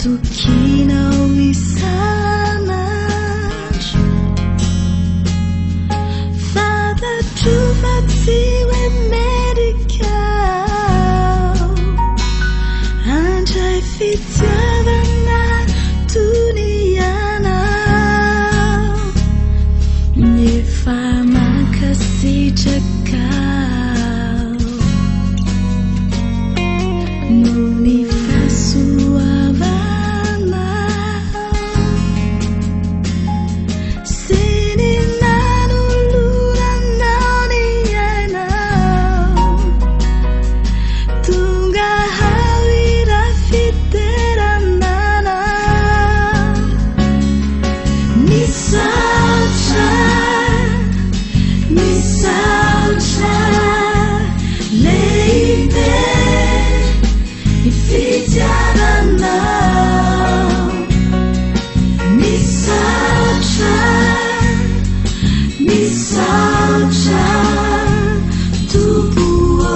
tokinao isanandro fantatro fa tsy hoe merikao andray fitiavana tony ianao nefa mankasitraka no ny fahasoavana sy ny nanoloranao ny ianao tonga hao ira fiteranana misaotra lehibe ny fitiavanao misaotra tompoko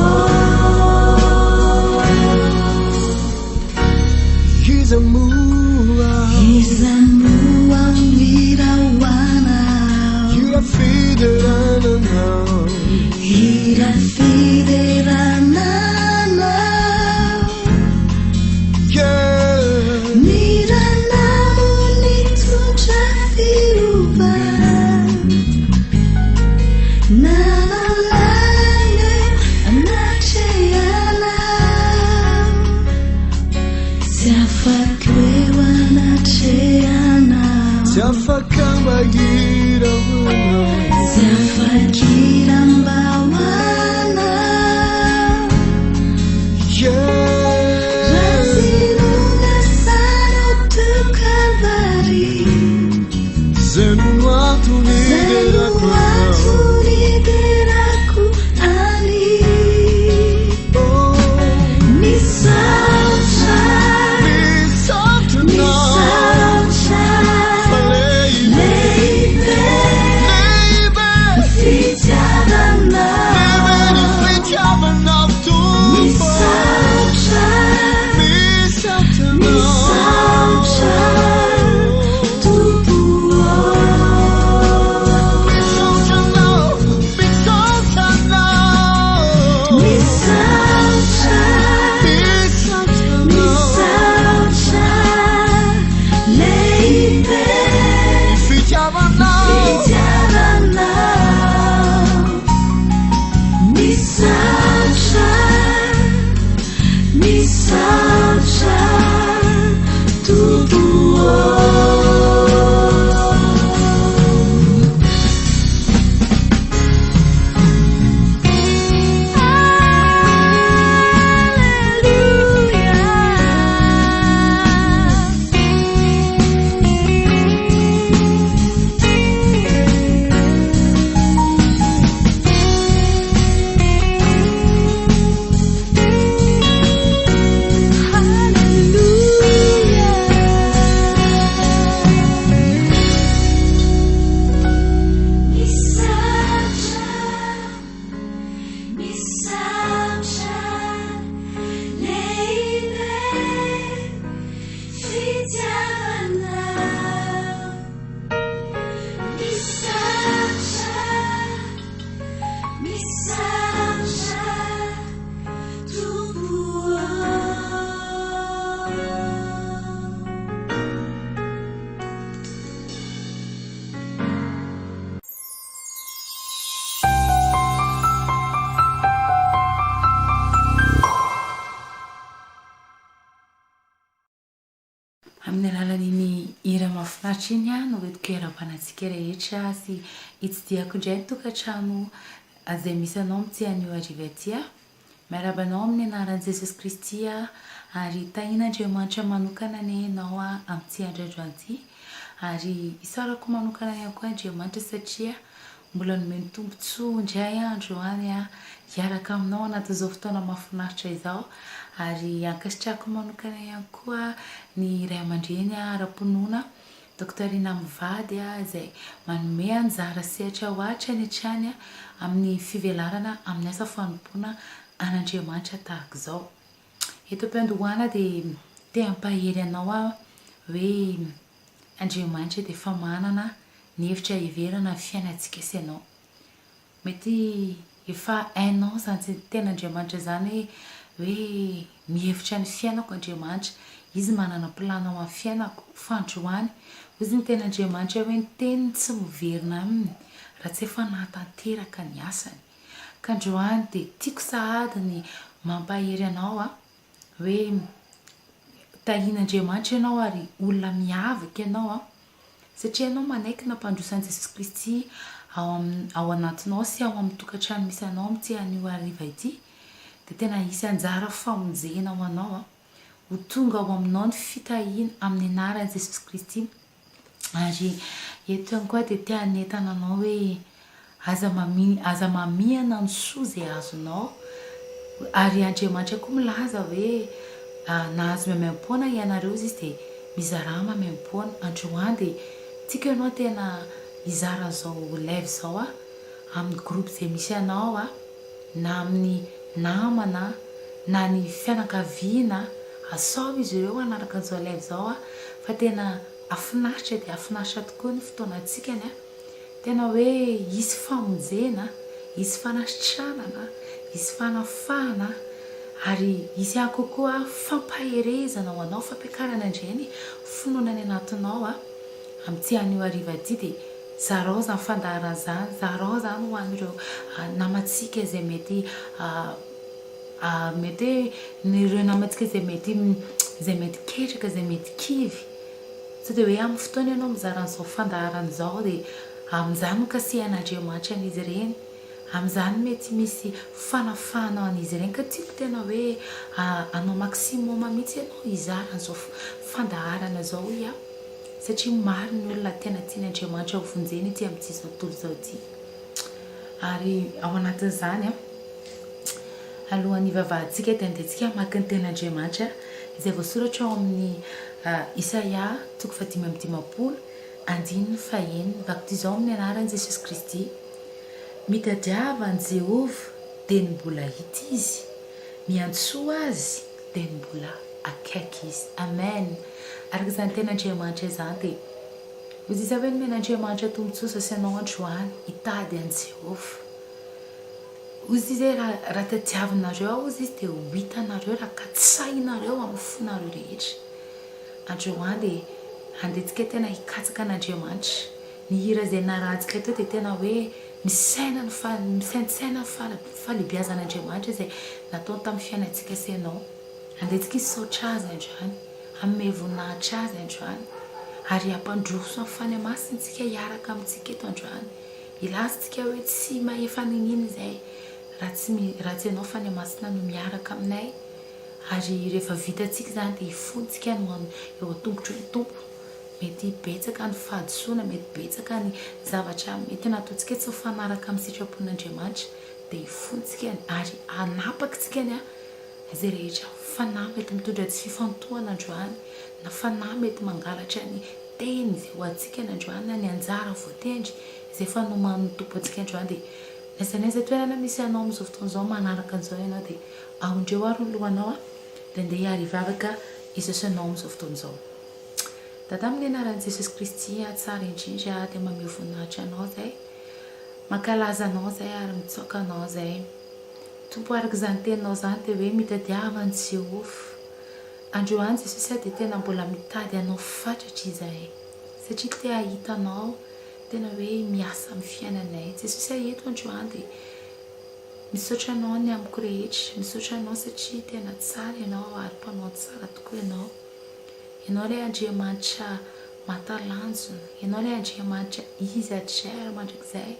izamoa miraoanao ira fiderananao miranamo ny tondra fiova nanalana anatrehanao tsy afaka eo anatrehanao tsy afaka mbahirahoanao tsy afakira mbahoanao razinonasano tukavary zenuatuniderako ani misaotra lehibe fitiavanao amin'ny alalan'iny hira mahafinaritra iny no hoentiko iara-panatsika rehetra sy hitsidiako indray ny tokantrano izay misy anao mitsy an'io ariva aty miarabanao amin'ny anaran'i Jesosy Kristy ary Tahiana Andriamanitra manokana ny ianao amin'ity androandroan'ity ary isarako manokana ihany koa Andriamanitra satria mbola nomeny tombontsoa indray andro any hiaraka aminao anaty izao fotoana mahafinaritra izao ary ankasitrako manokana ihany koa ny ray aman-dreny ara-ponoana doktorina mivady izay manome anjara sehatra ho atrany hatrany amin'ny fivelarana amin'ny asa fanompoana an'Andriamanitra tahaka izao. Eto am-piandohana dia te ampahery anao a hoe Andriamanitra dia efa manana ny hevitra hiverana ny fiainantsika sy ianao. Mety efa hainao zany tsy ten'Andriamanitra zany hoe mihevitra ny fiainako Andriamanitra, izy manana plano amin'ny fiainako fa androany izy ny ten'Andriamanitra hoe ny teniny tsy miverina aminy raha tsy efa nahatanteraka ny asany. Ka androany dia tiako sahady ny mampahery anao a hoe tahian'Andriamanitra ianao ary olona miavaka ianao a, satria ianao manaikina mpandrosan'i Jesosy Kristy ao anatinao sy ao amin'ny tokantrano misy anao amin'ity anio hariva ity, dia tena hisy anjara famonjena ho anao a, ho tonga ao aminao ny fitahiana amin'ny anaran'i Jesosy Kristy. Ary eto ihany koa dia tia hanentana anao hoe aza mamihana ny soa izay azonao, ary Andriamanitra koa milaza hoe nahazo maimaim-poana ianareo izy dia mizara maimaim-poana. Androany dia tiako ianao tena hizara zao live zao a amin'ny groupe izay misy anao a, na amin'ny namana na ny fianakaviana, asao izy ireo anaraka an'izao live zao a, fa tena afinaritra dia afinaritra tokoa ny fotoanantsika a, tena hoe hisy famonjena, hisy fanasitranana, hisy fanafahana, ary hisy ihany kokoa fampaherezana ho anao, fampiakarana indreny finoana any anatinao a amin'ity anio hariva ity. Dia zarao zany fandaharana zany, zarao zany ho an'ireo namantsika izay mety mety nireo namantsika izay mety ketraka, izay mety kivy, tsy dia hoe amin'ny fotoana ianao mizara an'izao fandaharana izao dia amin'izany kasihan'Andriamanitra an'izy ireny, amin'izany mety misy fanafahana an'izy ireny. Ka tiako tena hoe anao maximum mihitsy ianao hizara an'izao fandaharana izao ia, satria maro ny olona tena tian'Andriamanitra ho vonjeny ity amin'ity zao tontolo izao ity. Ary ao anatin'izany a, alohan'ny vavahantsika dia andehantsika maka ny ten'Andriamanitra izay voasoratra ao amin'ny Isaia 5:5, andininy faheniny, vakoty izao amin'ny anaran'i Jesosy Kristy: mitadiava an'i Jehova dia ny mbola hita izy, miantsoa azy dia ny mbola akaiky izy. Amen. Araka izany ten'Andriamanitra izany dia ozy izy hoe men'Andriamanitra tombotsoa sy ianao androany hitady an'i Jehova. Ozy izy raha tadiavinareo ozy izy dia ho hitanareo raha katsahinareo amin'ny fonareo rehetra. Androany dia andehantsika tena hikatsaka an'Andriamanitra. Ny hira izay narantsika eto dia tena hoe misaina ny fahalebiazan'Andriamanitra izay nataony tamin'ny fiainantsika sy ianao. Andehantsika hisaotra azy androany, hanome voninahitra azy androany, ary hampandroso amin'ny fanamasintsika hiaraka amintsika eto androany. Ilazantsika hoe tsy mahefa ninino izay raha tsy ianao fanamasina no miaraka aminay. Ary rehefa vitantsika zany dia hifontsika eo an-tongotry ny tompo. Mety betsaka ny fahadisoana, mety betsaka ny zavatra mety nataontsika tsy mifanaraka amin'ny sitrapon'Andriamanitra, dia hifontsika ary hanapakitsika izay rehetra fanahy mety mitondra tsy fifantohana androany, na fanahy mety mangalatra ny teny izay ho antsika androany, na ny anjara voatendry izay fanoman'ny tompo antsika androany. Dia n'aiza toerana misy anao amin'izao fotoana izao manaraka an'izao ianao dia ahondreo ary ny lohanao dia andeha hiary vavaka izasanao amin'izao fotoana izao. Dada amin'ny anaran'i Jesosy Kristy tsara indrindra dia mameo voninahitra anao zay, mankalaza anao zay ary mitsoaka anao zay. Tompo, araka izany teninao zany dia hoe mitadiava an'i Jehova. Androany Jesosy dia tena mbola mitady anao fatratra izahay, satria te hahita anao tena hoe miasa amin'ny fiainanay. Jesosy eto androany dia misaotra anao ny amiko rehetra, misaotra anao satria tena tsara ianao ary mpanao tsara tokoa ianao. Ianao ilay Andriamanitra mahatalanjona, ianao ilay Andriamanitra izy atrera mandrakizay,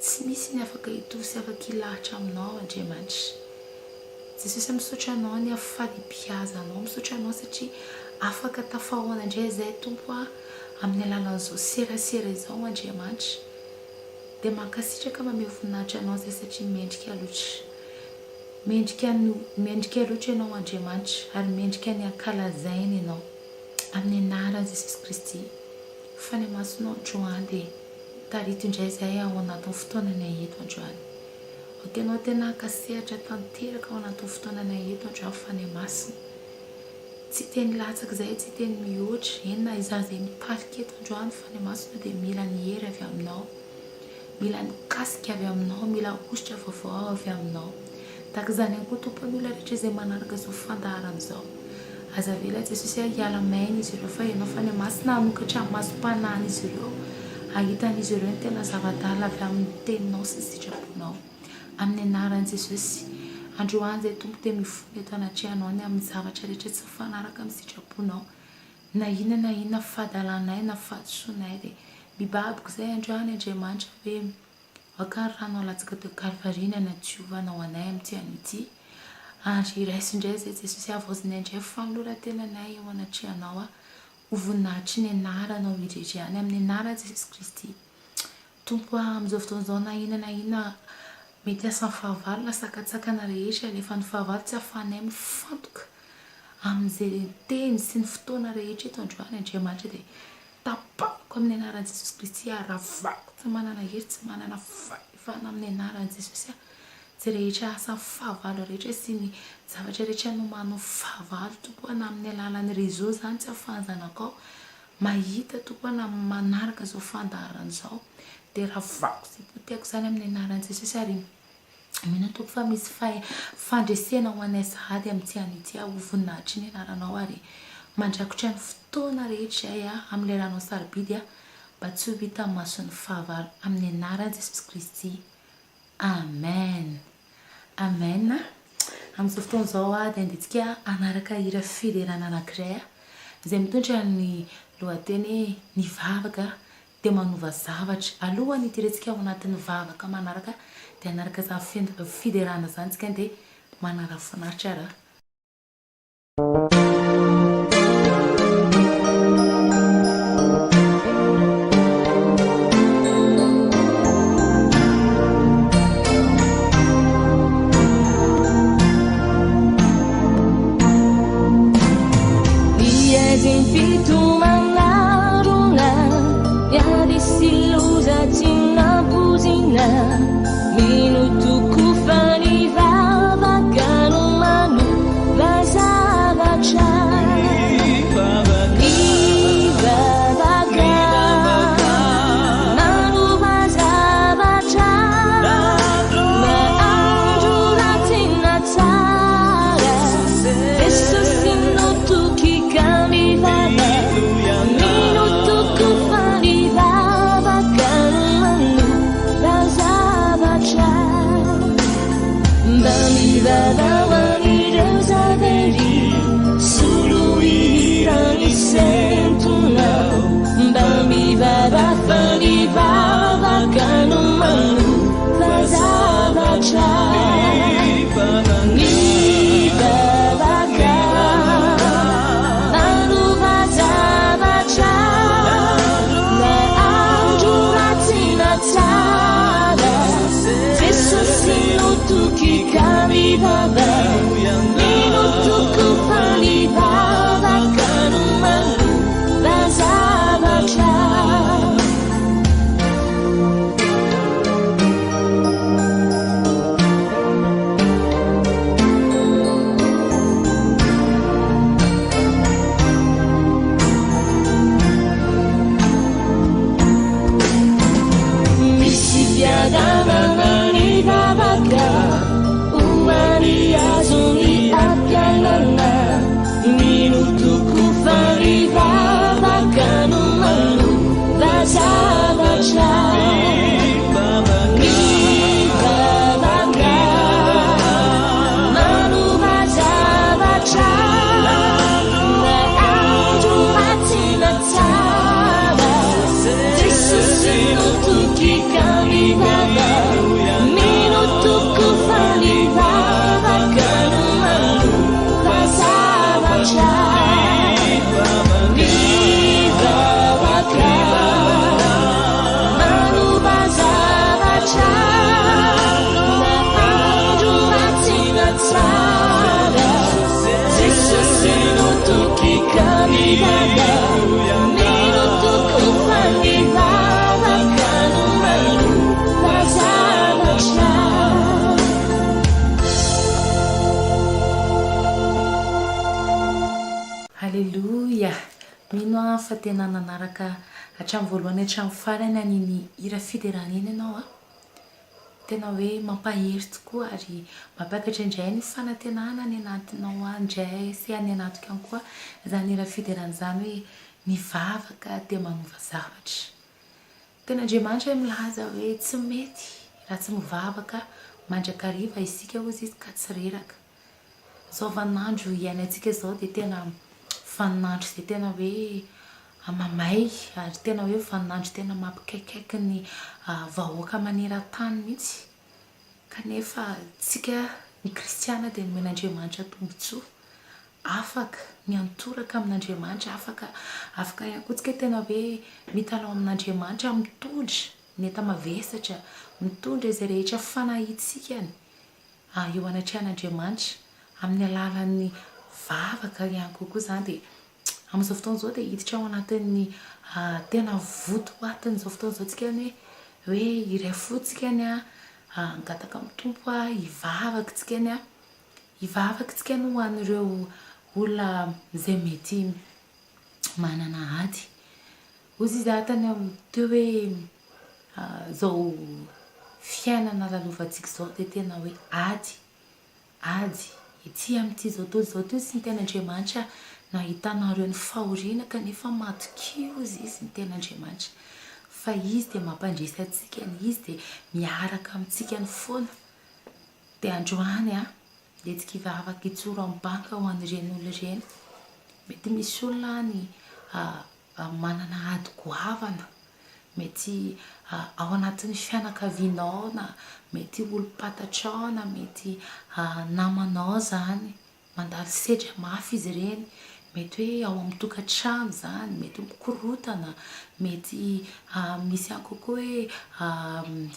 tsy misy ny afaka hitohy sy afaka hilahatra aminao Andriamanitra. Jesosy misaotra anao ny afalibiazanao, misaotra anao satria afaka tafahoana indray izay Tompo amin'ny alalan'izao serasera izao Andriamanitra. Dia mankasitraka mameo voninahitra anao zay satria mendrika loatra. Mendrika loatra ianao Andriamanitra, ary mendrika ny ankalazaina ianao amin'ny anaran'i Jesosy Kristy. Fanamasinao androany dia tarito indray izay ao anatin'ny fotoananay eto androany. Ianao tena ankasehatra tanteraka ao anatin'ny fotoananay eto androany fanamasina. tsy teny latsaka zay tsy teny mihoatra eny na izaho zay miparika eto androany fa ny masina dia mila ny hery avy aminao, mila ny kasika avy aminao, mila ositra vaovao avy aminao. Tahaka izany ihany koa tompon'olona rehetra izay manaraka izao fandaharan'izao, aza vela Jesosy hiala maina izy ireo fa ianao fa ny masina hanokatra masom-panahiny izy ireo, ahitan'izy ireo ny tena zava-dalina avy amin'ny teninao sy ny sitraponao amin'ny anaran'i Jesosy. Androany zay tompo dia mifono eto anatrehanao ny amin'ny zavatra rehetra tsy mifanaraka amin'ny sitraponao, na inona fahadalanay na fahadisoanay dia mibabiko zay androany Andriamanitra hoe vakany ranao latsaka teo Kalvarina na diovanao anay amin'ity an'ity. Andry iraisindray zay Jesosy avaoziny indray fanoloran-tenanay eo anatrehanao ho voninahitry ny anaranao indrindra ihany amin'ny anaran'i Jesosy Kristy. Tompo amin'izao fotoan'izao na inona mety asan'ny fahavalo na sakatsakana rehetra rehefa ny fahavalo tsy ahafahanay mifantoka amin'izay teny sy ny fotoana rehetra eto androany Andriamanitra dia tapako amin'ny anaran'i Jesosy Kristy, aravako tsy manana hery tsy manana fahefana amin'ny anaran'i Jesosy. Tsy rehetra asan'ny fahavalo rehetra sy ny zavatra rehetra nomanao fahavalo tompo na amin'ny alalan'ny réseau zany tsy ahafahan'ny zanakao mahita tompo na manaraka izao fandaharan'izao dia ravako sy poteko zany amin'ny anaran'i Jesosy. Ary mino tompo fa misy fandresena ho anay sahady amin'ity an'ity ho voninahitry ny anaranao ary mandrakotra ny fotoana rehetra amin'ny leranao sarobidy mba tsy ho hita amin'ny mason'ny fahavalo amin'ny anaran'i Jesosy Kristy. Amen. Amen. Amin'izao fotoan'izao dia andetsika anaraka hira fiderana anankiray izay mitondra ny lohateny ny vavaka dia manova zavatra. Alohany hidiretsika ao anatin'ny vavaka manaraka dia anaraka izany fiderana zany tsika dia manara-finaritra raha. Child Alleloia. Mino fa tena nanaraka hatramin'ny voalohany hatramin'ny farany an'iny hira fiterana iny ianao a. Tena hoe mampahery tokoa ary mampiakatra indray ny fanantenana any anatinao andray sy any anatiko ihany koa izany hira fiterana izany hoe ny vavaka dia manova zavatra. Tena Andriamanitra milaza hoe tsy mety raha tsy mivavaka mandrakariva isika hozy izy ka tsy reraka. Zao vaninandro iainantsika zao dia tena vaninandro izay tena hoe mamay ary tena hoe vaninandro tena mampikaikaiky ny vahoaka maneran-tany mihitsy. Kanefa tsika ny kristiana dia nomen'Andriamanitra tombotsoa, afaka miantoraka amin'Andriamanitra, afaka ihany koa tsika tena hoe mitalao amin'Andriamanitra, mitondra ny enta-mavesatra, mitondra izay rehetra fanahitsikany eo anatrehan'Andriamanitra amin'ny alalan'ny vavaka ihany kokoa izany. Dia amin'izao fotoana izao dia hiditra ao anatin'ny tena voto atin'izao fotoana izao tsika hoe iray fotsika angataka amin'ny tompo hivavaka tsika hivavaka tsika ho an'ireo olona izay mety manana ady. Ozy izy atany teo hoe zao fiainana lalovantsika izao dia tena hoe ady ety amin'ity zao tontolo sy ny ten'Andriamanitra nahitanareo ny fahoriana kanefa matokio izy ny ten'Andriamanitra fa izy dia mampandresy antsika, izy dia miaraka amintsika ny foana. Dia androany dia tsika hivavaka hitsoro amin'ny banka ho an'ireny olona ireny. Mety misy olona ny manana ady goavana, mety ao anatin'ny fianakavianao na mety olo-patatrao na mety namanao zany mandalo sedra mafy izy ireny, mety hoe ao amin'ny tokantrano zany, mety mikorotana, mety misy ihany kokoa hoe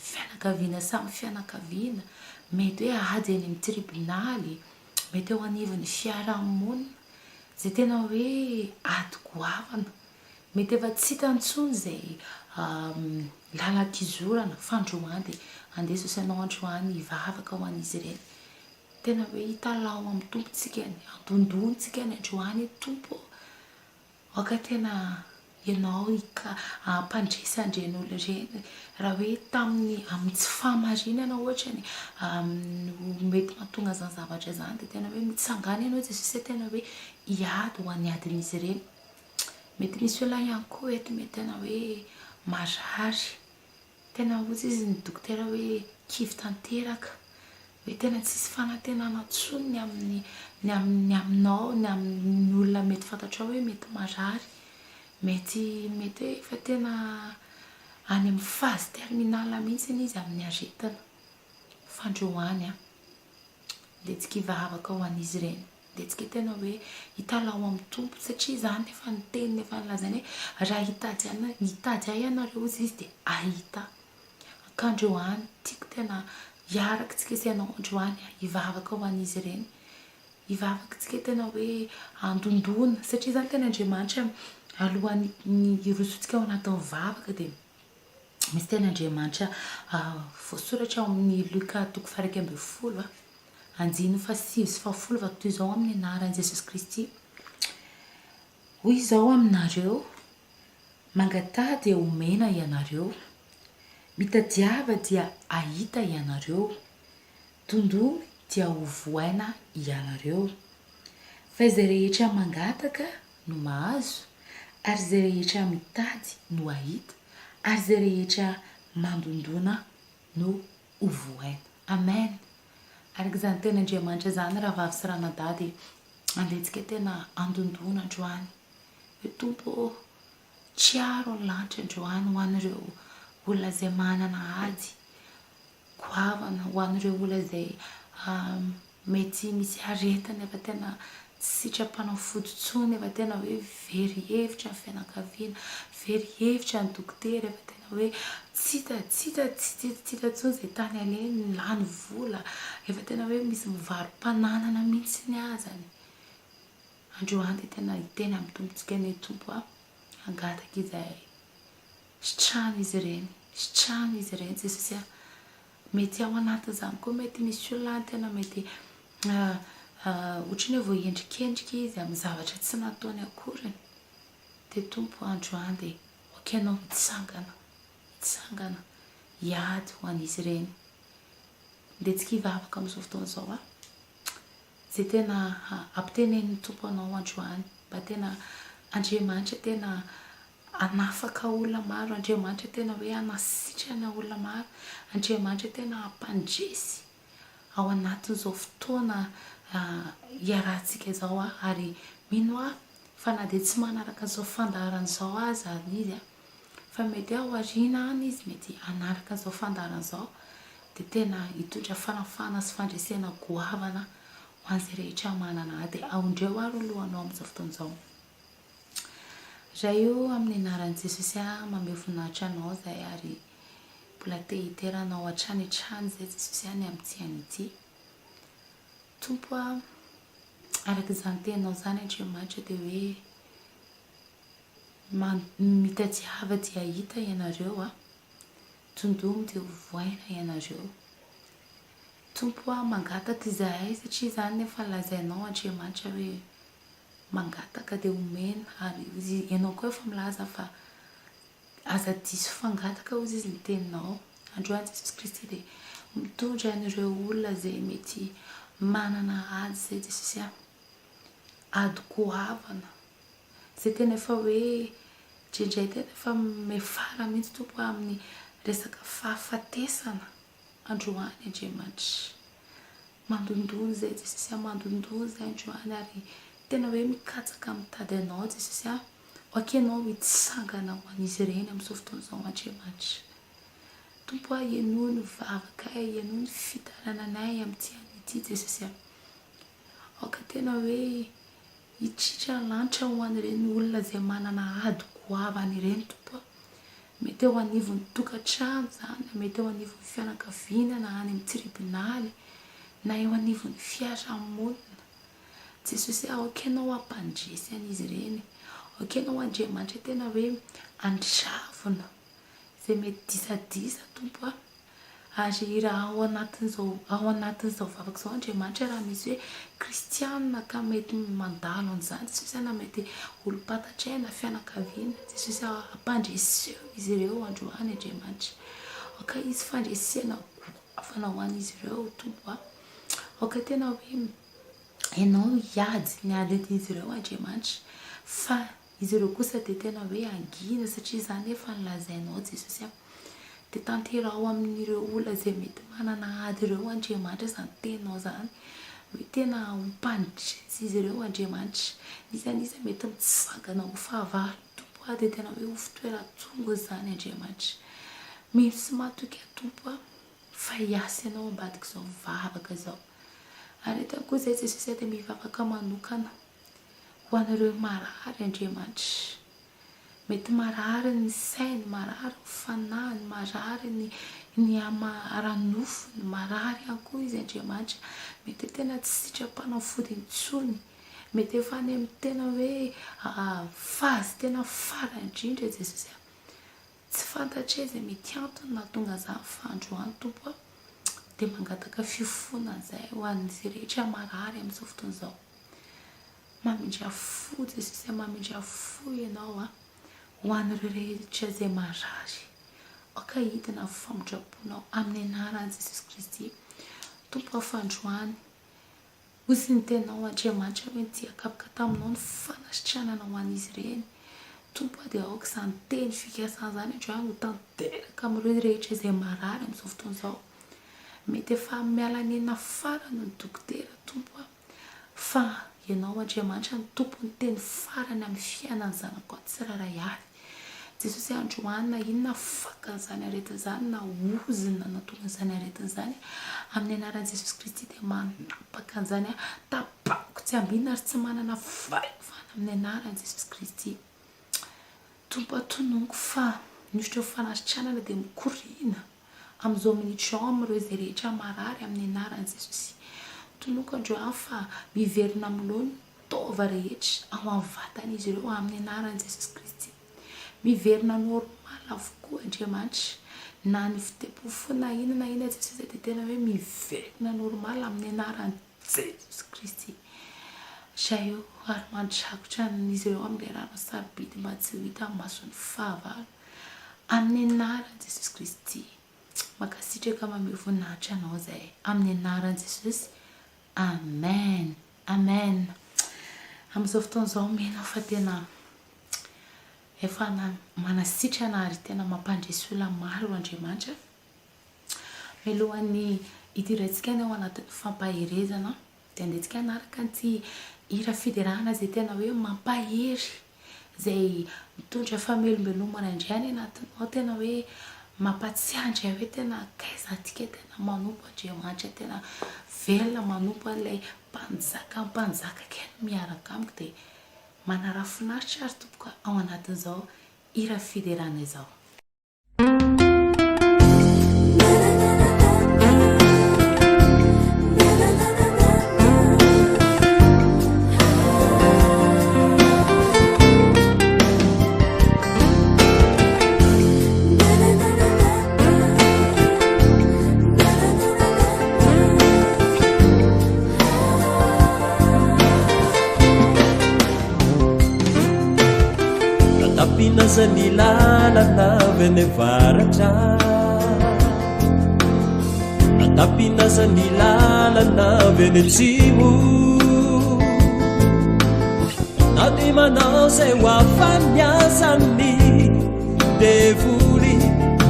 fianakaviana samy fianakaviana, mety hoe ady any amin'ny tribonaly, mety ao anivon'ny fiarahamonina, izay tena hoe ady goavana. Mety efa tsy hitantsony izay lalan-kizorana fa androany dia andeso isanao androany hivavaka ho an'izy ireny. Tena hoe hitalao amin'ny tompontsika ny andondontsika ny androany tompo. Oka tena ianao mpandresy an'ireny olona ireny raha hoe tamin'ny amin'ny tsy fahamarinana ohatra ny mety mahatonga izany zavatra izany dia tena hoe mitsangana ianao Jesosy tena hoe hiady ho an'ny adin'izy ireny. Mety misy olona ihany koa eto mety tena hoe marary, tena ozy izy ny dokotera hoe kivy tanteraka, hoe tena tsisy fanantenana intsony ny aminao, ny amin'ny olona mety fantatrao hoe mety marary, mety hoe efa tena any amin'ny phase terminale mihitsy izy amin'ny aretana. Fandroany dia tsika hivavaka ho an'izy ireny. Dia tsika tena hoe hitalao amin'ny tompo satria izany efa ny teniny efa nilazany hoe raha hitady ahy ianareo izy dia ahita. Ka androany tiako tena hiaraka tsika sy ianao androany hivavaka ho an'izy ireny. Hivavaka tsika tena hoe andondona satria izany tena Andriamanitra alohan'ny hirosotsika ao anatin'ny vavaka dia misy tena Andriamanitra voasoratra ao amin'ny Luka 1:20 Anjino 5:7 vakitoy izao amin'ny anaran'i Jesosy Kristy. Hoy izao aminareo, mangatà dia omena ianareo, mitadiava dia ahita ianareo, tondony dia hovoaina ianareo. Fa izay rehetra mangataka no mahazo, ary izay rehetra mitady no ahita, ary izay rehetra mandondona no hovoaina. Amen. Araka izany tena Andriamanitra izany raha vavy sy ranadady andehantsika tena andondona androany. Hoe tompo tsiaro ny lanitra androany ho an'ireo olona izay manana ady goavana, ho an'ireo olona izay mety misy aretana efa tena tsy sitrapanafody intsony, efa tena hoe very hevitra ny fianakaviana, very hevitra ny dokotera, efa tena hoe tsy hita intsony izay tany aleny lany vola, efa tena hoe misy mivarom-pananana mihitsy ny azany. Androany dia tena hiteny amin'ny tompontsika ny tompo angataka izay sitrano izy ireny Jesosy. Mety ao anatin'izany koa mety misy olona tena mety ohatrany hoe voaendrikendrika izy amin'ny zavatra tsy nataony akoriny dia tompo androany dia okanao mitsangana hiady ho an'izy ireny. Dia tsy kivavaka amin'izao fotoana izao a, izay tena ampitenen'ny tompo anao androany mba tena Andriamanitra tena anafaka olona maro, Andriamanitra tena hoe anasitrana olona maro, Andriamanitra tena ampandresy ao anatin'izao fotoana hiarahantsika izao a. Ary mino aho fa na dia tsy manaraka izao fandaharana izao aza izy a, fa mety ao aoriana any izy mety anaraka izao fandaharana izao dia tena hitondra fanafana sy fandresena goavana ho an'izay rehetra manana dia aondreo ary lohanao amin'izao fotoana izao. Raha io amin'ny anaran'i Jesosy mameo voninahitra anao zay ary mbola te hiteranao hatrany hatrany zay Jesosy any amin'ity an'ity. Tompo a, araka izany teninao zany Andriamanitra dia hoe mitadiava dia hita ianareo a, tondomo dia hovoaina ianareo. Tompo a, mangataka izahay satria izany nefa lazainao Andriamanitra hoe mangataka dia omena, ary ianao koa efa milaza fa aza diso fangataka hozy izy ny teninao. Androany Jesosy Kristy dia mitondra an'ireo olona zay mety manana ady zay Jesosy a, ady goavana zay tena efa hoe indraindray tena efa mefara mihitsy tompo amin'ny resaka fahafatesana. Androany Andriamanitra mandondony zay Jesosy a, mandondony zay androany ary tena hoe mikatsaka mitady anao Jesosy a, okanao hitsangana ho an'izy ireny amin'izao fotoana izao Andriamanitra. Tompo a, ianao ny vavaka, ianao ny fitarananay amin'ity an'ity Jesosy a. Oka tena hoe hitritra ny lanitra ho an'ireny olona izay manana ady goavana ireny tompo a. Mety eo anivon'ny tokantrano zany, mety eo anivon'ny fianakaviana na any amin'ny tribinaly na eo anivon'ny fiarahamonina. Jesosy a, okanao ampandresy an'izy ireny, okanao Andriamanitra tena hoe andravona izay mety disadisa tompo a. Ary raha ao anatin'izao vavaka izao Andriamanitra, raha misy hoe kristianina ka mety mandalo an'izany Jesosy na mety olom-patatraina fianakaviana, Jesosy a, ampandreseo izy ireo androany Andriamanitra. Oka izy fandresena goavana ho an'izy ireo tompo a. Oka tena hoe ianao hiady ny adin'izy ireo Andriamanitra, fa izy ireo kosa dia tena hoe angina satria izany efa nilazainao Jesosy a. Dia tanterao amin'ireo olona izay mety manana ady ireo Andriamanitra izany teninao zany, hoe tena hompandresy izy ireo Andriamanitra. Izy mety mitsangana ho fahavalo tompo a, dia tena hoe ho fitoeran-tsongo zany Andriamanitra. Mino sy matoky a tompo a, fa hiasa ianao ambadika izao vavaka izao. Ary eto koa zay Jesosy dia mivavaka manokana ho an'ireo marary Andriamanitra. Mety marary ny sainy, marary ny fanahy, marary ny aranofony, marary ihany koa izy Andriamanitra. Mety tena tsy sitrapanafody intsony, mety efa any amin'ny tena hoe fazy tena farany indrindra Jesosy a. Tsy fantatra izay mety antony nahatonga izany fa androany tompo a, dia mangataka fifona izay ho an'izay rehetra marary amin'izao fotoana izao. Mamindra fo Jesosy, mamindra fo ianao a, ho an'ireo rehetra izay marary. Oka hidina famindraponao amin'ny anaran'i Jesosy Kristy. Tompo afandroany, hozy ny tenao Andriamanitra hoe ty akapaka taminao ny fanasitranana ho an'izy ireny. Tompo a, dia aoka izany teny fikasana izany androany ho tanteraka amin'ireo rehetra izay marary amin'izao fotoana izao. Mety efa miala nena farany ny dokotera tompo a, fa ianao Andriamanitra ny tompo ny teny farany amin'ny fiainan'ny zanako tsirairay avy. Jesosy androany na inona fakana izany aretina izany na ozina natonga izany aretina izany amin'ny anaran'i Jesosy Kristy dia manapaka an'izany a, tapako tsy ambinina ary tsy manana fahavana amin'ny anaran'i Jesosy Kristy. Tompo atononiko fa niotrao fanasitranana dia mikorina amin'izao minitra ao amin'ireo izay rehetra marary amin'ny anaran'i Jesosy. Tononiko androany fa miverina amin'ireo ny taova rehetra ao amin'ny vatan'izy ireo amin'ny anaran'i Jesosy Kristy. Miverina normal avokoa Andriamanitra, na ny fitepofo na inona Jesosy dia tena hoe miverina normal amin'ny anaran'i jesosy kristy sa eo ary mandrakotra n'izy ireo amin'ilay rano sarobidy mba tsy ho hita mason'ny fahavalo amin'ny anaran jesosy kristy makasitraka mameo voninahitra anao zay amin'ny anaran jesosy amen amen amin'izao fotoan'izao menao fa tena efa manasitrana ary tena mampandresy olona maro Andriamanitra milohan'ny idirantsika ny ao anatin'ny fampaherezana dia andehantsika anaraka an'ity hira fiderahana zay tena hoe mampahery zay mitondra famelombelomana indray anatinao tena hoe mampatsiandry hoe tena kaizatika tena manompo Andriamanitra tena velona manompo an'ilay mpanjaka kely miaraka amiko dia manara-finaritra ary tompoko ao anatin'izao hira fiderahana izao. Tapinazany lalana vene varatra Tapinazany lalana vene tsimo Na di manao zay ho afamiazany devoly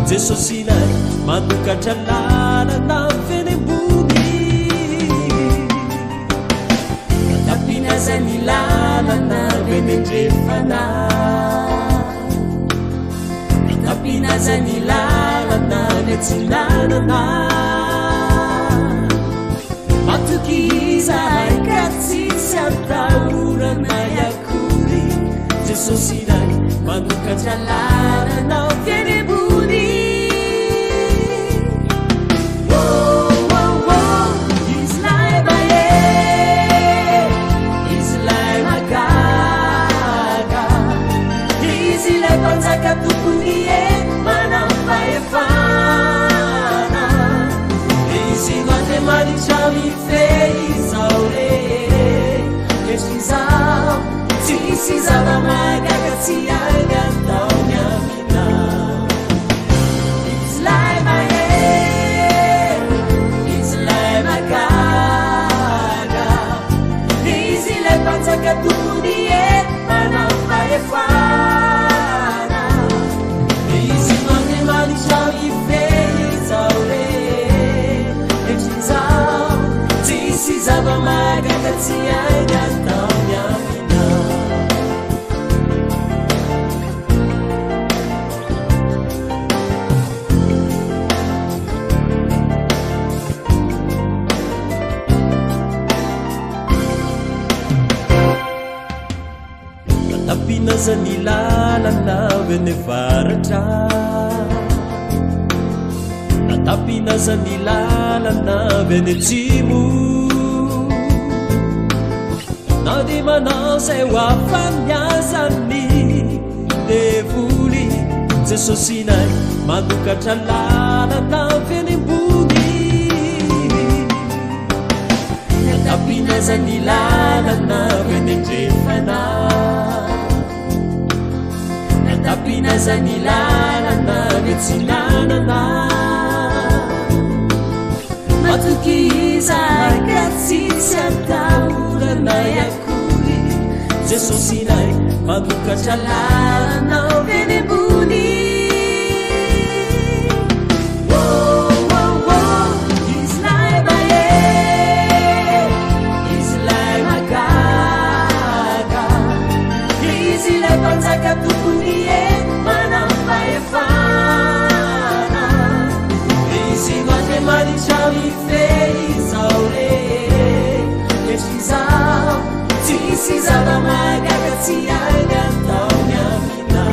Jesosy nay manokatra lalana vene ambony Tapinazany lalana vene ndrefana Tapinazany lalana netsinanana matoky izahay ka tsisy atahorana yakory Jesosy nay manokatra lalana fiainy ambony izy lay mahery izy lay magaga izy lay mpanjaka tompony manambaefana izy mande manitrami feizao etrizao tsisy zava-magaga tsy agatao nyamina izy lay mahery izy lay magaga izy lay mpanjaka tompony manambaefana Shami feizao etrizao tsisy zava-magaga tsy agatao nyamina Tapinazany lalana vene varatra Tapinazany lalana vene tsimo Na di manao zay ho afamiazany devoly Jesosy nay manokatra lalana vene ambony Tapinazany lalana vene ndrefana Tapinazany lalana netsinanana matoky izahay ka tsisy atahorana yakory Jesosy nay manokatra lalana vene ambony izy lay mahery izy lay magaga izy lay mpanjaka tompony manambaefana izy mande manitrami feizao etrizao tsisy zava-magaga tsy agatao nyamina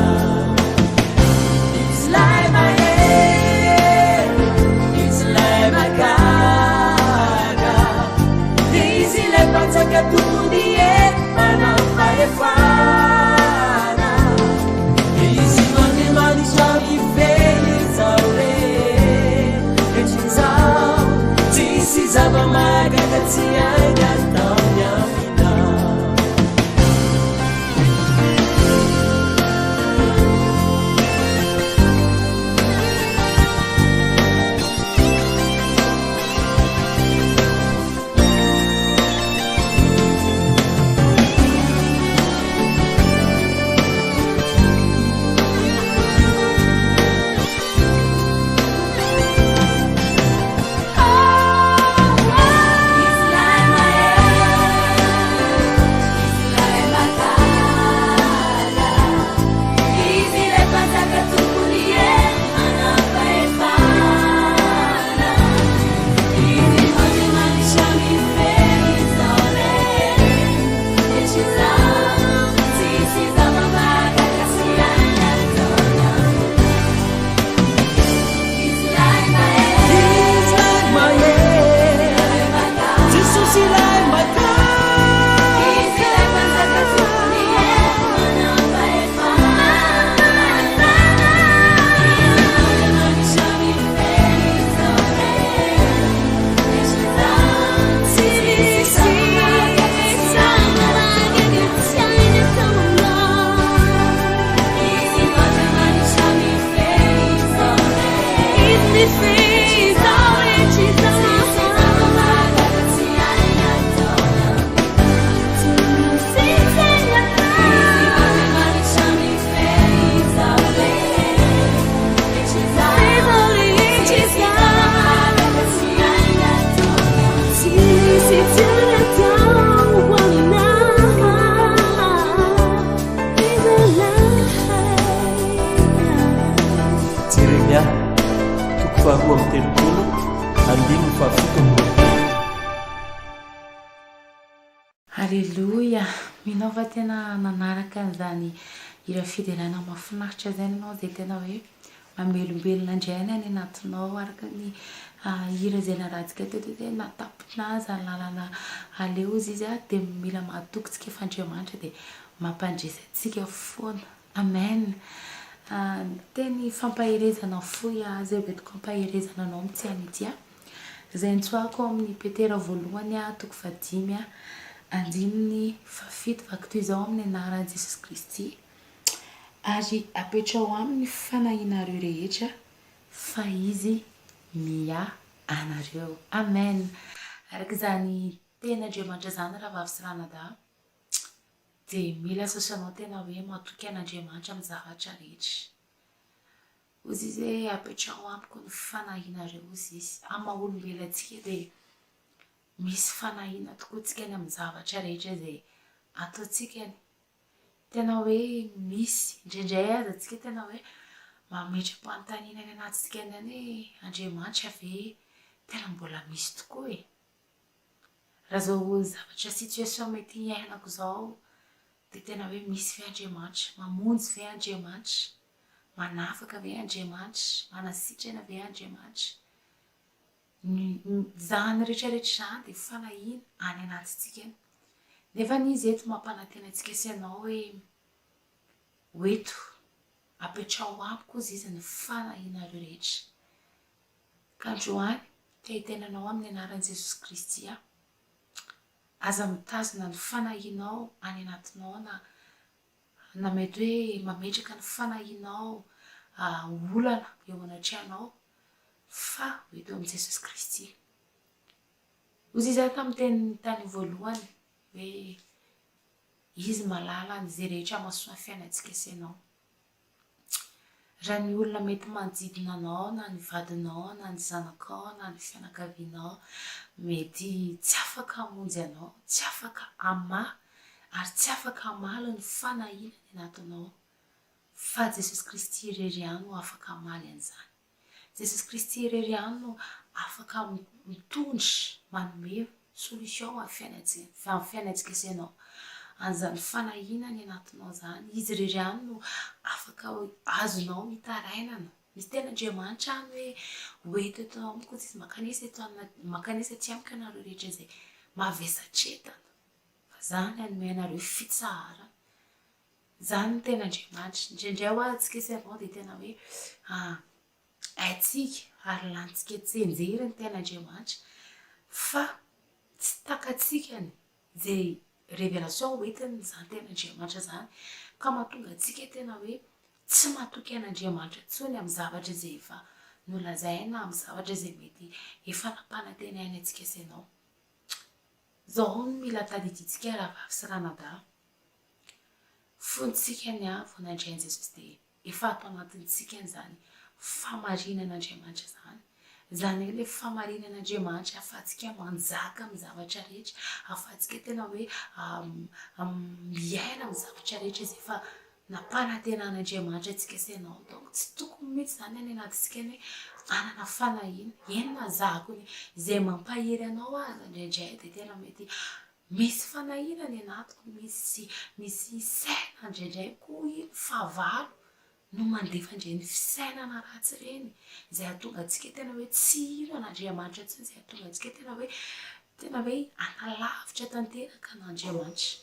izy lay mahery izy lay magaga izy lay mpanjaka tompony manambaefana izy mande manitrami feizao etrizao tsisy zava-magaga tsy agatao Anao fa tena nanaraka an'izany hira fiderana mahafinaritra zay anao dia tena hoe mamelombelona indraina any anatinao araka ny hira izay narahantsika teto dia natapina zany lalàna aleo izy dia mila mahatokontsika efa Andriamanitra dia mampandresantsika foana. Amen. Teny fampaherezana foy zay betiko fampaherezana anao mitsy any ity izay nitsoahako amin'ny Petera voalohany 5:5 andiminy 7 vakitoy izao amin'ny anaran'i Jesosy Kristy ary apetrao aminy fanahinareo rehetra fa izy mia anareo. Amen. Araka izany ten'Andriamanitra zany raha vavy sy ranadahy dia mila sasanao tena hoe matoky an'Andriamanitra amin'ny zavatra rehetra. Ozy izy hoe apetrao amiko ny fanahinareo ozy izy ama olombelantsika dia misy fanahina tokoa tsika any amin'ny zavatra rehetra izay ataontsika any. Tena hoe misy indraindray aza tsika tena hoe mametra-panontaniana any anatintsika any hoe Andriamanitra ve tena mbola misy tokoa e. Raha zao zavatra situation mety iainako zao dia tena hoe misy ve Andriamanitra, mamonjy ve Andriamanitra, manafaka ve Andriamanitra, manasitrana ve Andriamanitra. Zany rehetrarehetra zany dia fanahina any anatintsika any. Nefa izy eto mampanantena antsika sy anao hoe eto apetrao amiko izy izy ny fanahinareo rehetra. Ka androany te hitenanao amin'ny anaran'i Jesosy Kristy aza mitazona ny fanahinao any anatinao na mety hoe mametraka ny fanahinao olana eo anatrehanao fa eto amin'i Jesosy Kristy. Ozy izy tamin'ny teny voalohany hoe izy malala an'izay rehetra mahasoa ny fiainantsika sy anao. Raha ny olona mety manodidina anao na ny vadinao na ny zanakao na ny fianakavianao mety tsy afaka hamonjy anao, tsy afaka hamahy ary tsy afaka hamaly ny fanahina ny anatinao fa Jesosy Kristy irery ihany no afaka hamaly an'izany. Jesosy Kristy irery ihany no afaka mitondra manome solution amin'ny fiainantsika sy anao. An'izany fanahina ny anatinao zany izy irery ihany no afaka azonao hitarainana. Misy ten'Andriamanitra any hoe eto eto amiko izy makanisa aty amiko ianareo rehetra izay mavesatretana fa zany hanome anareo fitsahara. Zany ny ten'Andriamanitra. Indraindray ho atsika sy anao dia tena hoe haitsika ary lantsika tsenjery ny ten'Andriamanitra fa tsy takatsikany izay révélation hoentiny zany ten'Andriamanitra zany ka mahatonga antsika tena hoe tsy matoky an'Andriamanitra intsony amin'ny zavatra izay efa nolazaina, amin'ny zavatra izay mety efa nampanantenaina antsika sy anao. Zao no mila tadidintsika raha vavy sy ranadahy. Fontsika ny vonaindran'i Jesosy dia efa atao anatintsika an'izany famarinan'Andriamanitra zany. Zany hoe ilay famarinan'Andriamanitra ahafahantsika manjaka amin'ny zavatra rehetra, ahafahantsika tena hoe miaina amin'ny zavatra rehetra izay efa nampanantenan'Andriamanitra antsika sy anao. Donc tsy tokony mihitsy zany any anatintsika ny anana fanahina. Enina zahako izay mampahery anao aza indraindray dia tena mety misy fanahina ny anatiko, misy saina indraindray koa iny fahavalo no mandefa indray ny fisainana ratsy ireny izay hahatonga antsika tena hoe tsy hino an'Andriamanitra intsony, izay hahatonga antsika tena hoe analavitra tanteraka an'Andriamanitra.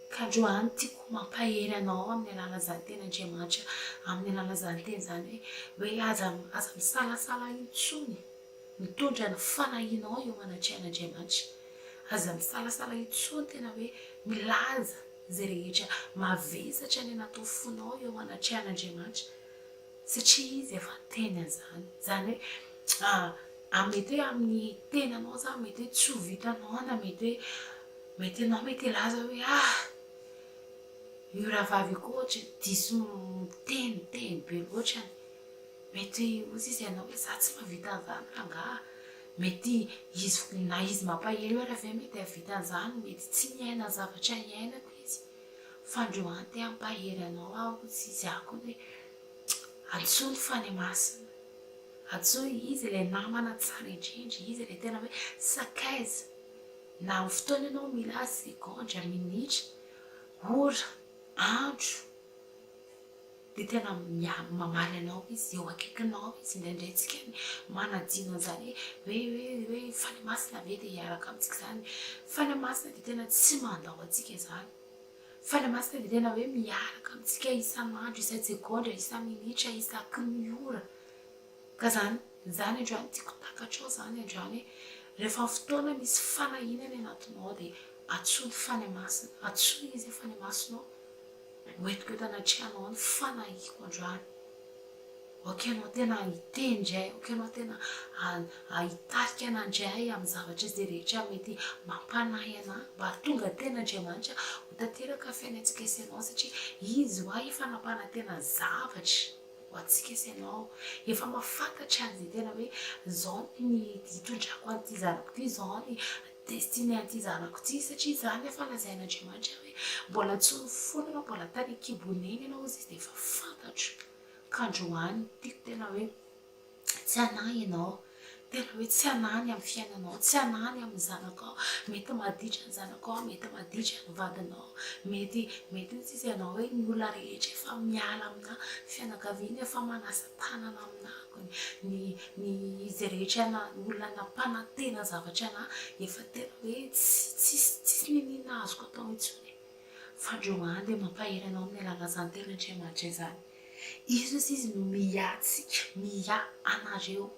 Ka androany tiako mampahery anao amin'ny alalan'izany ten'Andriamanitra, amin'ny alalan'izany teny zany hoe aza misalasala intsony mitondra ny fanahinao eo anatrehan'Andriamanitra. Aza misalasala intsony tena hoe milaza izay rehetra mavesatra ny anatao fonao eo anatrehan'Andriamanitra satria izy efa teny an'izany. Zany hoe mety hoe amin'ny tenanao zany mety hoe tsy ho vitanao na mety anao mety ilaza hoe io rahavavy koa ohatra diso miteny be loatrany. Mety ozy izy ianao hoe za tsy mahavita an'izany rangaha. Mety izy mampahery hoe raha ve mety havita an'izany, mety tsy miaina zavatra iainako izy. Fa androany te hampahery anao aho tsy izy ako hoe antsoa ny fany masina, antsoa izy ilay namana tsara indrindra, izy ilay tena hoe sakaiza na amin'ny fotoana ianao mila segondra minitra ora andro de tena mamaly anao izy eo akaikinao izy indraindray tsika manadino an'izany hoe fany masina ve de hiaraka amintsika zany. Fany masina de tena tsy mandao atsika zany. Fany masina de tena hoe miaraka amintsika isan'andro, isan-tsegondra, isan-minitra, isaky ny ora. Ka zany androany tiako takatrao zany androany rehefa fotoana misy fanahinany anatinao de atsoy fany masina, atsoy izy fany masinao hoentiko eto anatrihanao ny fanahiko androany. Ok anao tena hitendray, ok anao tena hitarika anandray amin'ny zavatra izay rehetra mety mampanahy anahy mba tonga tena Andriamanitra ho tanteraka fiainantsika isanao, satria izy ho efa nampanantena zavatra ho antsika isanao, efa mahafantatra an'izay tena hoe zao ny hitondrako an'ity zanako ity, zao ny destiné an'ity zanako ity, satria zany efa lazain'Andriamanitra hoe mbola tsy nifonana, mbola tany an-kiboneny ianao izy de efa fantatro. Ka androany tiako tena hoe tsy anahy ianao, tena hoe tsy anany amin'ny fiainanao, tsy anany amin'ny zanakao, mety maditra ny zanakao, mety maditra ny vadinao, mety tsisy ianao hoe ny olona rehetra efa miala amina fianakaviana, efa manasa tanana aminako, ny izy rehetra olona nampanantena zavatra anahy efa tena hoe tsisy ninina azoko atao intsony. Fa androany de mampahery anao amin'ny alalazany tena Andriamanitra zany. Izy no miatsika, mia anareo.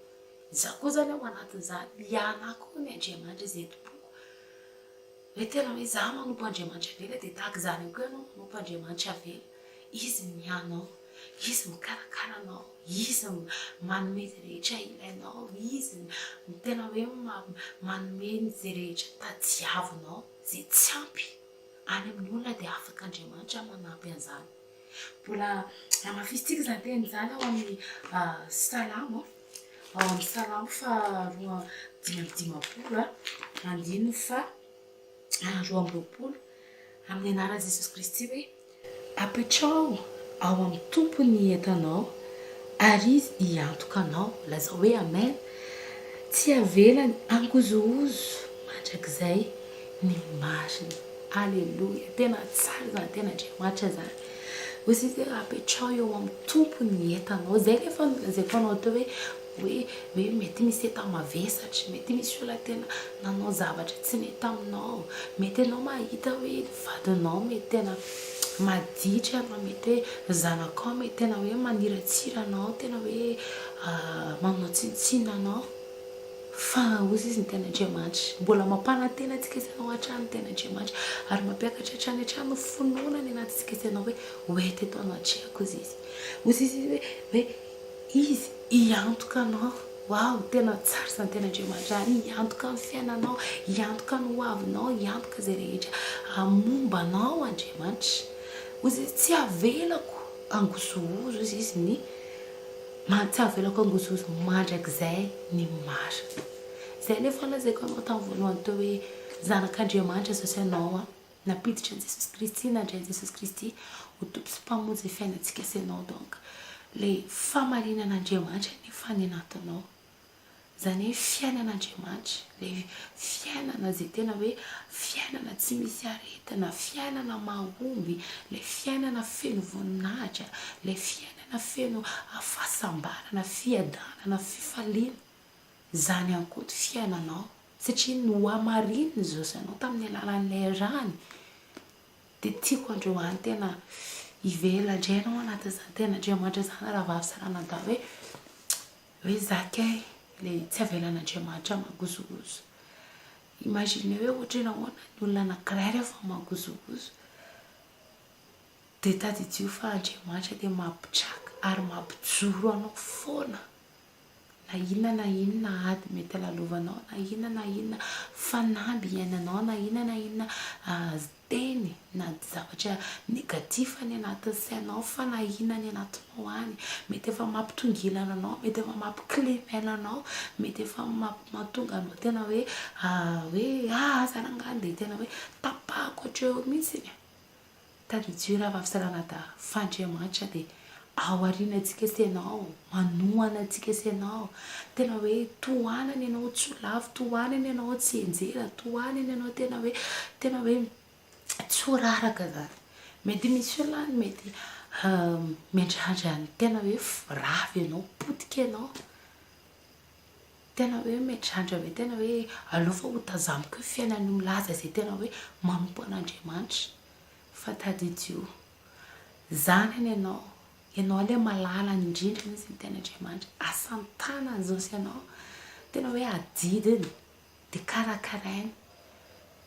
Za koa zany ao anatin'izany, mia anahy koa ny Andriamanitra izay tompoko. Hoe tena hoe za manompo Andriamanitra vela de tahaka zany koa ianao manompo Andriamanitra vela. Izy mianao, izy mikarakara anao, izy manome izay rehetra ilainao, izy tena hoe manome izay rehetra tadiavinao, izay tsy ampy any amin'ny olona de afaka Andriamanitra manampy an'izany. Mbola amafisitsika zany teny zany ao amin'ny salamo, ao amin'ny salamo faharoa dimapolo andininy fa roa amby roapolo amin'ny anaran'i Jesosy Kristy hoe apetrao ao amin'ny tompo ny entanao ary izy hiantoka anao. Lazao hoe amen. Tsy avelany angozohozo mandrakizay ny mariny. Alleluia. Tena tsara zany, tena Andriamanitra zany. Ozy izy apetrao eo amin'ny tompo ny entanao. Zay nefa nolazaiko anao teo hoe mety misy eta mavesatra, mety misy olona tena nanao zavatra tsy mety aminao, mety anao mahita hoe vadinao mety tena maditra, mety hoe zanakao mety tena hoe maniratsira anao, tena hoe manao tsinotsino anao. Fa ozy izy ny tena Andriamanitra mbola mampanantena antsika isanao hatrany tena Andriamanitra, ary mampiakatra hatrany hatrany finoana ny anatintsika isanao hoe hoety eto anatriako izy. Ozy izy hoe izy hiantoka anao. Wow, tena tsara zany tena Andriamanitra, hiantoka ny fiainanao, hiantoka ny hoavinao, hiantoka izay rehetra momba anao Andriamanitra. Ozy izy tsy avelako angozohozo izy ny tsy avelako angozohozo mandrakizay ny marina. Zay nefa lazaiko anao tamin'ny voalohany teo hoe zanak'Andriamanitra zao sy anao napiditra an'i Jesosy Kristy, nandray an'i Jesosy Kristy ho tompo sy mpamonjy fiainantsika sy anao. Donc le famarinan'Andriamanitra nefa ny anatinao, zany hoe fiainan'Andriamanitra, le fiainana zay tena hoe fiainana tsy misy aretina, fiainana mahomby, le fiainana feno voninahitra, le fiainana feno fahasambarana, fiadanana, fifaliana. Zany ankoto fiainanao, satria no amarininy zao sanao tamin'ny alalan'ilay rany. De tiako androany tena hivela indrainao anatin'izany tena Andriamanitra zany raha vavy saranadavy hoe zakay le tsy avelan'Andriamanitra mangozogozo. Imagine hoe ohatra nahoana ny olona anankiray rehefa mangozogozo de tadidio fa Andriamanitra de mampitraka ary mampijoro anao foana. Na inona ady mety alalovanao, na inona fanamby iainanao, na inona teny na zavatra negatif ny anatin'ny sainao, fa na inona ny anatinao any mety efa mampitongilana anao, mety efa mampiklemena anao, mety efa mahatonga anao tena hoe zanangany de tena hoe tapahako hatreo mihitsy. Tadidio raha vavy saranada fa Andriamanitra de ao aorianantsika sy anao, manohana antsika sy anao, tena hoe tohanany ianao tsy lavo, tohanany ianao tsy enjera, tohanany ianao tena hoe tsy ho raraka zany. mety misy olany mety miandrandra tena hoe ravy ianao potika ianao tena hoe miandrandra hoe tena hoe alofa ho tazamiko hoe fiainany milaza zay tena hoe manompo an'Andriamanitra fa tadidio zanany ianao le malalany indrindra izy ny tena Andriamanitra asantanany zao sy ianao tena hoe adidiny de karakarainy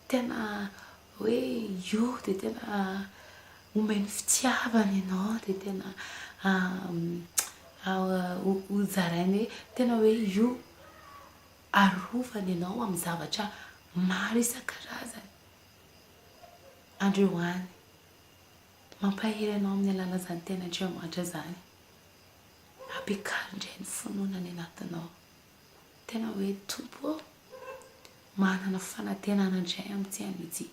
tena hoe io de tena omeny fitiavana ianao de tena hozarainy hoe tena hoe io arovany ianao amin'ny zavatra maro isan-karazany androany mampahery ianao amin'ny alala zany tena Andriamanitra zany ampiakarindray ny finoanany anatinao tena hoe tompo manana fanantenana indray amin'ity an'ity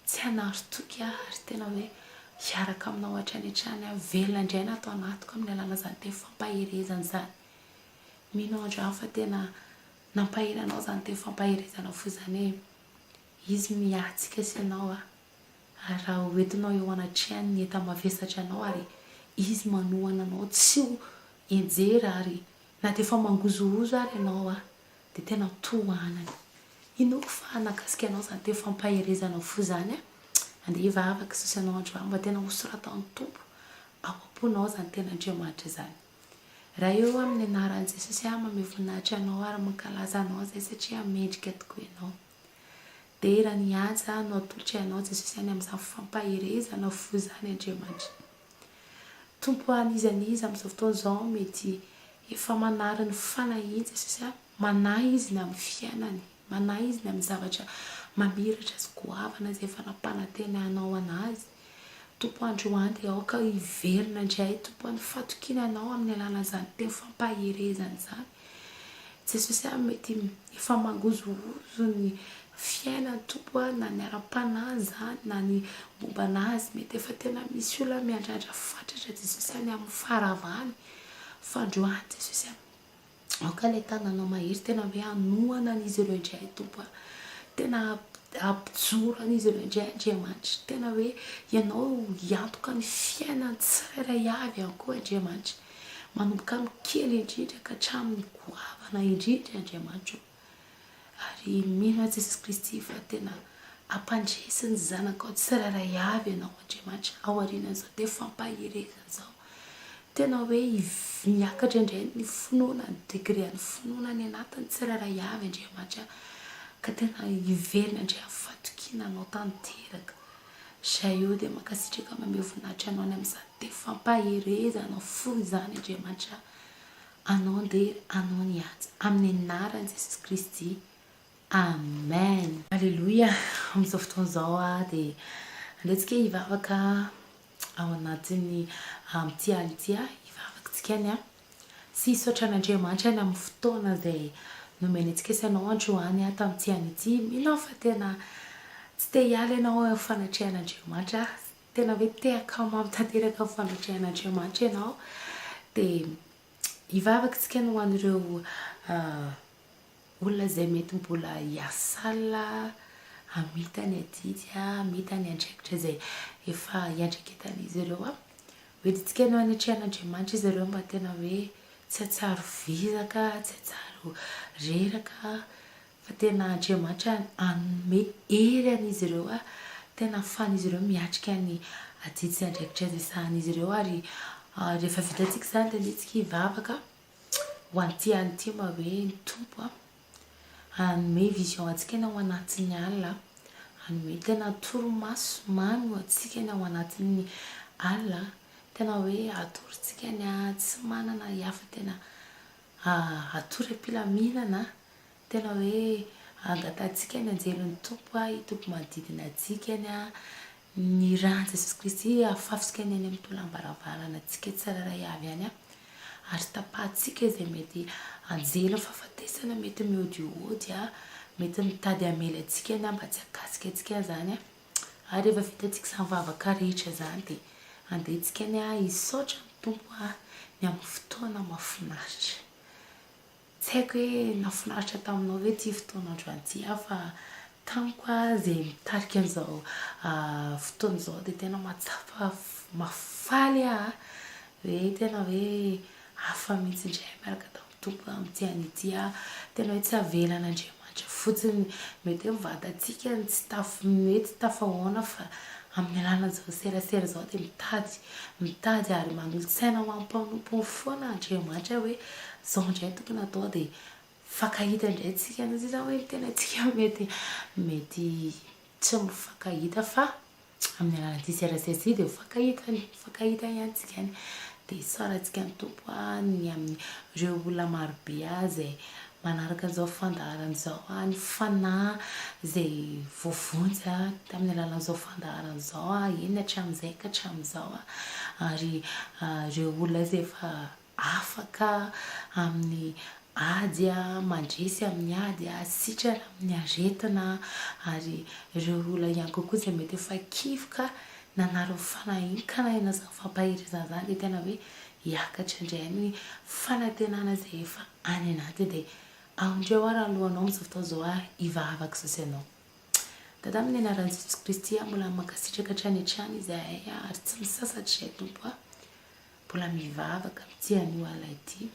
tsy hanaritoky ary tena hoe hiaraka aminao hatrany velona indray natao anatoko amin'ny alala zany tena fampaherezana zany mino androany fa tena nampahery anao zany tena fampaherezana fo zany hoe izy miatsika sy ianao ary raha hoentinao eo anatrehany ny enta-mavesatra anao ary izy manohana anao tsy ho enjera ary na dia efa mangozohozo ary ianao de tena tohanany inoko fa nakasika anao zany tena fampaherezana fo zany andeha vavaka sosy anao androany mba tena hosoratan'ny tompo ao am-ponao zany tena Andriamanitra zany raha eo amin'ny anaran'i Jesosy mame voninahitra anao ary mankalaza anao zay satria mendrika tokoa ianao de raha nihaja no atolotra ianao Jesosy any amin'izany fampaherezana fo zany Andriamanitra tompo aniza amin'izao fotoana izao mety efa manary ny fanahy Jesosy manahy izy ny amin'ny fiainany manahy izy ny amin'ny zavatra mamiratra sy goavana zay efa nampanantenanao anazy tompo androany de aoka hiverina indray tompo ny fatokiana anao amin'ny alala zany tena fampaherezana zany Jesosy mety efa mangozohozo ny fiainany tompo na ny ara-panahy zany na ny mombanazy mety efa tena misy olona miandrandra fatratra Jesosy any amin'ny faravany fa androany Jesosy aoka le tananao mahery tena hoe anohana an'izy ireo indray tompo tena ampijoro an'izy ireo indray Andriamanitra tena hoe ianao hiantoka ny fiainany tsirairay avy ihany koa Andriamanitra manomboka amin'ny kely indrindra ka hatramin'ny goavana indrindra Andriamanitra ary mino Jesosy Kristy fa tena ampandresiny zanakao tsirairay avy ianao Andriamanitra ao aorianan'izao tena fampaherezana zao tena hoe miakatra indray ny finoana ny degrean'ny finoana ny anatiny tsirairay avy Andriamanitra ka tena hiverina indray fatokina anao tanteraka zay io de makasitraka mame voninahitra anao ny amin'izany tena fampaherezana fo zany Andriamanitra anao andeha anao nihaja amin'ny anaran'i Jesosy Kristy amen alleluia amin'izao fotoana izao de andetsika hivavaka ao anatin'ny amin'ity ality hivavakatsika any sy hisaotra an'Andriamanitra any amin'ny fotoana zay nomeny antsika sy anao androany tamin'ity an'ity mino fa tena tsy te hiala ianao amin'ny fanatrehan'Andriamanitra tena hoe te hakamamy tanteraka amin'ny fanatrehan'Andriamanitra ianao de hivavakatsika ho an'ireo olona zay mety mbola hiasala amita ny adidy amita ny andraikitra zay efa hiandraikitan'izy ireo hoeditsika no anatrehan'Andriamanitra izy ireo mba tena hoe tsy hatsaro vizaka tsy hatsaro reraka fa tena Andriamanitra anome hery an'izy ireo tena ahafahan'izy ireo miatrika ny adidy sy andraikitra zay sahan'izy ireo ary rehefa vitantsika zany de andetsika hivavaka ho an'ity an'ity mba hoe ny tompo anome vision antsika ny ao anatin'ny alina anome tena toromaso mamy ho antsika ny ao anatin'ny alina tena hoe atorontsika ny tsy manana hafa tena atory am-pilaminana tena hoe angatantsika ny anjelon'ny tompo tompo manodidina antsika ny rahan'i Jesosy Kristy afafisika ny any amin'ny tolam-baravarana antsika tsirairay avy any ary tapahantsika izay mety anjely fahafatesana mety miodiody mety mitady amely antsika any mba tsy hakasika antsika zany ary rehefa vitantsika izany vavaka rehetra zany de andehantsika any hisaotra ny tompo ny amin'ny fotoana mahafinaritra tsy haiko hoe nafinaritra taminao ve ty fotoana androany ty fa tamiko zay mitarika an'izao fotoana izao dia tena mahatsapa mafaly hoe tena hoe hafa mihitsy indray miaraka tamin'ny tompo amin'ity an'ity tena hoe tsy avelan'Andriamanitra fotsiny mety hoe mivadantsika mety tafahoana fa amin'ny alalan'izao serasera izao dia mitady ary manolotsaina ho ampanompo foana Andriamanitra hoe izao indray tokony atao dia fakahita indray tsika nozy izao hoe tena tsika mety tsy mifankahita fa amin'ny alalan'ity serasera ity dia fakahita ihany tsika any dia isaorantsika ny tompo ny amin'ireo olona marobe zay manaraka an'izao fandaharan'izao ny fanahy zay voavonjy amin'ny alalan'izao fandaharan'izao eny hatramin'izay ka hatramin'izao ary ireo olona zay efa afaka amin'ny ady mandresy amin'ny ady sitrana amin'ny aretina ary ireo olona ihany kokoa zay mety efa kivoka nanaro fanahiana zany fampahirizana zany dia tena hoe hiakatra indray ny fanantenana zay efa any anaty dia aondreo raha alohanao amin'izao fotoana izao hivavaka sosy ianao. Dada amin'ny anaran'i Jesosy Kristy mbola mankasitraka hatrany hatrany izahay ary tsy misasatra izay tompo mbola mivavaka amin'ity anio alina ity.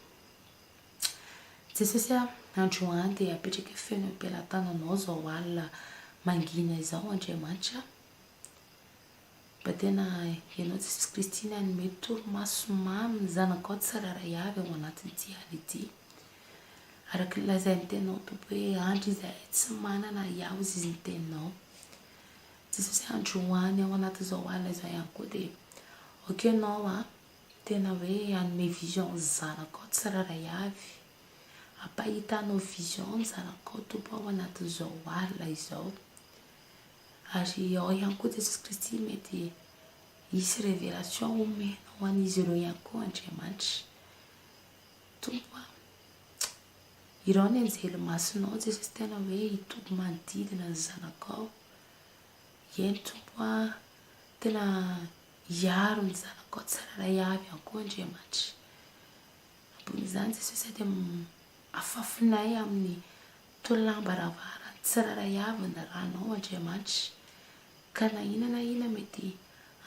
Jesosy androany dia apetraka feno am-pelantananao izao alina mangina izao Andriamanitra mba tena ianao Jesosy Kristy hanome torimaso mamy ny zanakao tsara ray avy ao anatin'ity alina ity. Araka lazainy tenao tompo hoe andro izay tsy manana iaho izy ny tenao. Jesosy androany ao anatin'izao alina izao ihany koa dia ianao tena hoe hanome vision ny zanakao tsara ray avy. Ampahitanao vision ny zanakao tompo ao anatin'izao alina izao. Ary ao ihany koa Jesosy Kristy mety hisy révélation omenao an'izy ireo ihany koa Andriamanitra. Tompo irao ny anjely masonao Jesosy tena hoe hitoby manodidina ny zanakao. Eny tompo tena hiaro ny zanakao tsara ray avy ihany koa Andriamanitra. Ambon'izany Jesosy dia afafinay amin'ny tolamba ravarany tsara ray avy ny ranao Andriamanitra. Ka na inona mety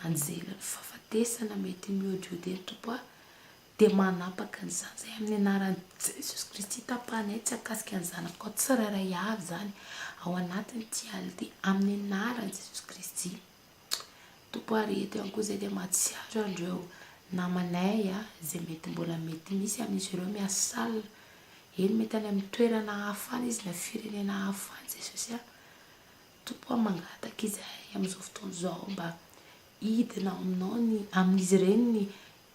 anjely ny fahafatesana mety miodiody eny tompo dia manapaka an'izany izay amin'ny anaran'i Jesosy Kristy tapahanay tsy hakasika ny zanakao tsara ray avy zany ao anatin'ity alina ity amin'ny anaran'i Jesosy Kristy. Tompo rehetra ihany koa izay dia mahatsiaro andreo namanay izay mety mbola mety misy amin'izy ireo miasalina eny mety any amin'ny toerana hafa any izy na firenena hafa any Jesosy tompo mangataka izahay amin'izao fotoana izao mba hidina aminao amin'izy ireny ny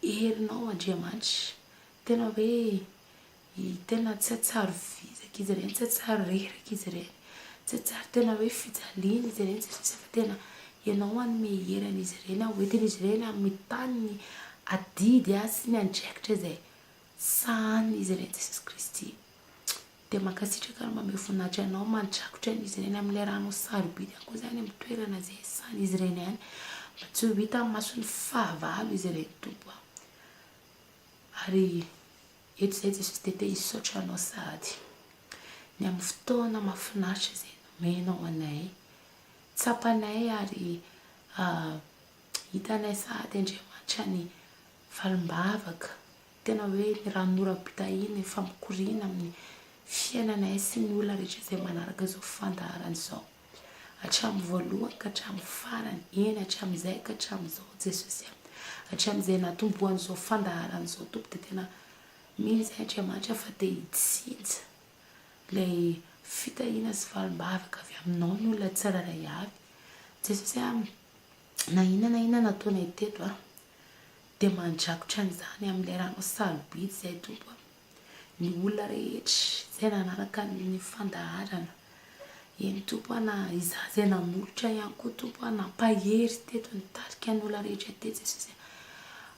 herinao Andriamanitra. Tena hoe tena tsy atsaro vizaka izy ireny, tsy atsaro reraka izy ireny, tsy atsaro tena hoe fijaliana izy ireny Jesosy fa tena ianao hanome herana izy ireny hoentina izy ireny amin'ny tany ny adidy sy ny andraikitra izay sahany izy ireny Jesosy Kristy. Dia mankasitraka ny manome voninahitra anao mandrakotra izy ireny amin'ilay ranao sarobidy ihany koa zany amin'ny toerana izay sahany izy ireny ihany mba tsy ho hita amin'ny mason'ny fahavalo izy ireny tompo. Ary eto izay Jesosy dia hisaotra anao sady ny amin'ny fotoana mahafinaritra izay nomenao anay. Tsapanay ary hitanay sady Andriamanitra ny valim-bavaka tena hoe ny ranoram-pitahiana ny famokoriana amin'ny fiainanay sy ny olona rehetra izay manaraka izao fandaharana izao hatramin'ny voalohany ka hatramin'ny farany eny hatramin'izay ka hatramin'izao Jesosy hatramin'izay natombohan'izao fandaharana izao tompo dia tena mino izay Andriamanitra fa dia hitsinja ilay fitahiana sy valim-bavaka avy aminao ny olona tsara ray avy Jesosy na inona nataonay teto dia mandrakotra an'izany amin'ilay ranao sarobidy izay tompo ny olona rehetra izay nanaraka ny fandaharana eny tompo na izaho izay nanolotra ihany koa tompo nampahery teto nitarika ny olona rehetra teto Jesosy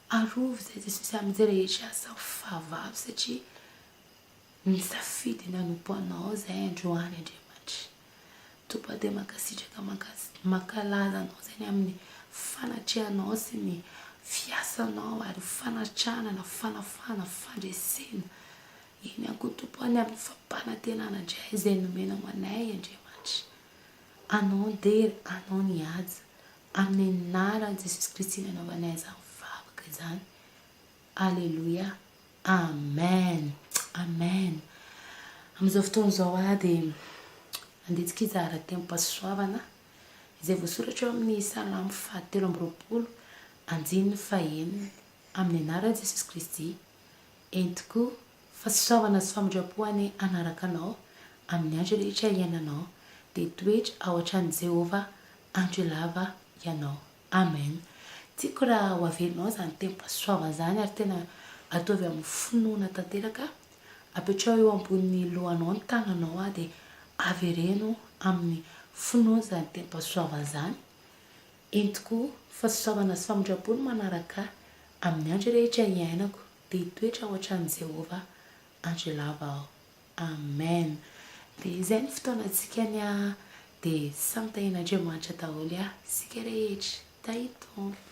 arovy izay Jesosy amin'izay rehetra asa fahavalo satria nisafidy nanompo anao izay androany Andriamanitra. Tompo dia mankasitraka mankalaza anao izay amin'ny fanatrehanao sy ny fiasanao ary fanatranana fanafana fandresena eny ihany koa tompo any amin'ny fampanantenana indray izay nomenao anay Andriamanitra. anao dery anao nihaja amin'ny anaran'i Jesosy Kristy nanaovanay izany vavaka izany. Alleluia, amen, amen. Amin'izao fotoana izao dia anditsika izara tem-pahasoavana izay voasoratra eo amin'ny salamo 73:1 amin'ny anaran'i Jesosy Kristy. Entiko fahasoavana sy famindrapoany anaraka anao amin'ny andro rehetra iainanao dia toetra ao an-tran'i Jehovah andro lava ianao. Amen. Tiako raha ho averinao zany tem-pahasoavana zany ary tena ataovy amin'ny finoana tanteraka. Apetrao eo ambony lohanao ny tananao dia avereno amin'ny finoana zany tem-pahasoavana zany. Entiko fahasoavana sy famindrapony manaraka amin'ny andro rehetra iainako dia toetra ao an-tran'i Jehovah andro lava aho. Amen. Dia izay ny fotoanantsika dia samy tahian'Andriamanitra daholo sika rehetra. Tahito.